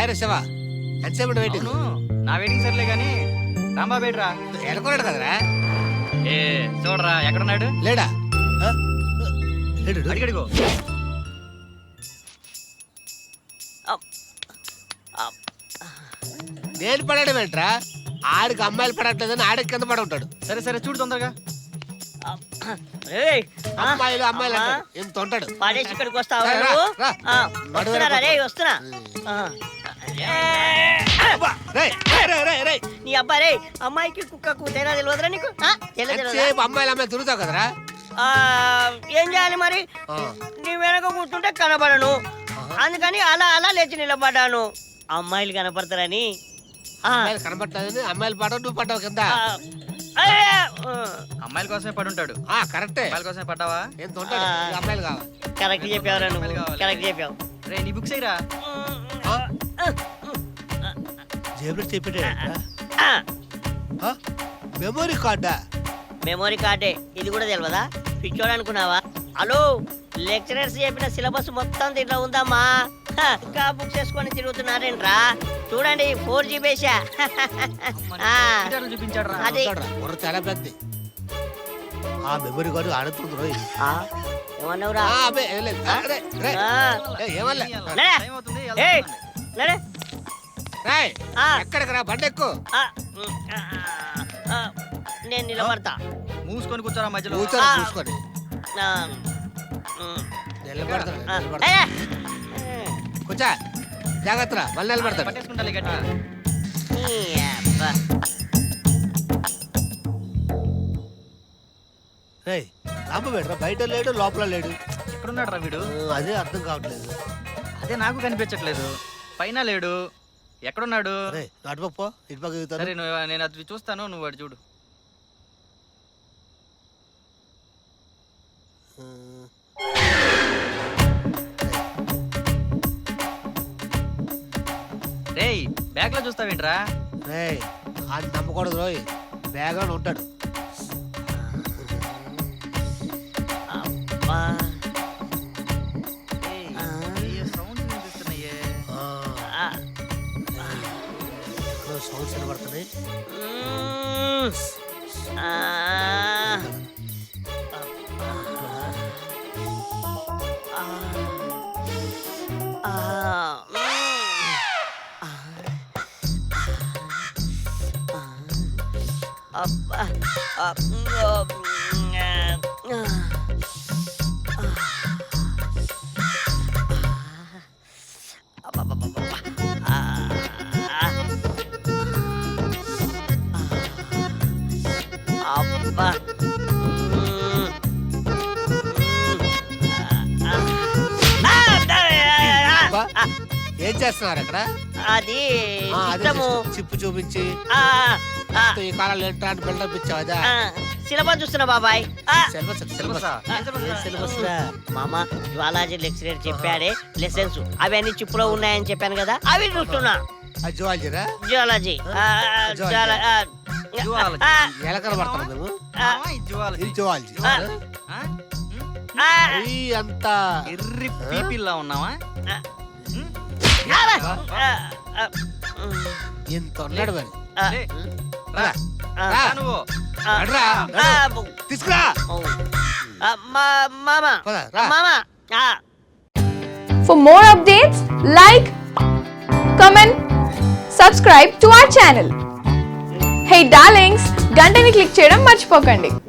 Hi Shiva ఎంతసేపు waiting? నా waiting సర్లే గానీ రాంబాబు ఏడ్రా? ఎడకొన్నాడు కదరా. ఏ చూడరా ఎక్కడున్నాడు? లేడా? లేడు. అడిగడిగో. నేను పడడం ఏంట్రా? ఆడికి అమ్మాయిలు పడట్లేదని ఆడికి కింద పడి ఉంటాడు. సరే సరే చూడు తొందరగా. అమ్మాయిలు అమ్మాయిలు అంటాడు. ఇంత ఉంటాడు. పడేసి ఇక్కడికి వస్తావు. రా, రా, రా. వస్తున్నారా రే? వస్తున్నా. రేయ్, రేయ్, రేయ్, రేయ్, రేయ్. నీ అబ్బా రే, అమ్మాయికి కుక్కకు తేడా తెలియదురా నీకు? ఎంతసేపు అమ్మాయిలు అమ్మాయిలు తిరుగుతావు కదరా. ఏం చేయాలి మరి? నీ వెనక కూర్చుంటే కనబడను, అందుకని అలా అలా లేచి నిలబడ్డాను. అమ్మాయిలు కనపడతారని. అమ్మాయిలు కనబడతాదని అమ్మాయిలు పడవు, నువ్వు పడ్డావు కింద. అమ్మాయిల కోసమే పడుంటాడు. కరెక్టే. అమ్మాయిల కోసమే పడ్డావా? ఎంత ఉంటాడు? అమ్మాయిలు కావాలి. కరెక్ట్ చెప్పావురా నువ్వు, కరెక్ట్ చెప్పావు. రే నీ బుక్స్ అయ్యరా? జేబులో చెప్పాడు. మెమొరీ కార్డా? మెమొరీ కార్డే. ఇది కూడా తెలియదా? పిచ్చోడు అనుకున్నావా? హలో, లెక్చరర్స్ చెప్పిన సిలబస్ మొత్తం దీంట్లో ఉందమ్మా. ఇంకా బుక్స్ వేసుకొని తిరుగుతున్నారేంట్రా? చూడండి 4G బేసా. చూపించాడు. అది చాలా పెద్ద. ఆ మెమొరీ కార్డు ఆడుతుంది రోయ్. ఏమన్నావురా? ఎక్కడికి రా, బండి ఎక్కు. నేను నిలబడతా. మూసుకొని కూర్చోరా మధ్యలో. చూసుకొని కూర్చా. జాగ్రత్త, మళ్ళీ నిలబడతాడు. పట్టేసుకుంటాలి గట్టిగా. రాంబేడ్రా బయట లేడు, లోపల లేడు. ఎక్కడున్నాడు రా వీడు? అదే అర్థం కావట్లేదు. అదే నాకు కనిపించట్లేదు. పైన లేడు. ఎక్కడున్నాడు? అటుపక్క ఇటుపక్క. సరే నేను అది చూస్తాను, నువ్వు వాడు చూడు. రేయ్ బ్యాగ్ లో చూస్తావేంట్రా? రేయ్ అది నమ్మకూడదు రోయ్, బ్యాగ్ లో ఉంటాడు. సౌండ్స్ వినబడుతున్నాయి. ఏం చేస్తున్నారు అక్కడ? అది చిప్పు చూపించి ఈ కాలంలో ఏంట్రాంటి బిల్డప్ ఇచ్చావా? సిలబస్ చూస్తున్నా బాబాయ్. సిలబస్ మామ జ్వాలాజీ లెక్చరర్ చెప్పాడే లెసన్స్, అవన్నీ చిప్పులో ఉన్నాయని చెప్పాను కదా, అవి చూస్తున్నా. జువాలజీరా? జియాలజీ. ఎలా కనబడతాం మేము? జువాలజీ అంతా ఎర్రి పీపిల్లా ఉన్నావా? ఎంత ఉన్నాడు మరి. తీసుకురా మామా. For more updates, like, comment, subscribe to our channel. Hey darlings, గంటని click చేయడం మర్చిపోకండి.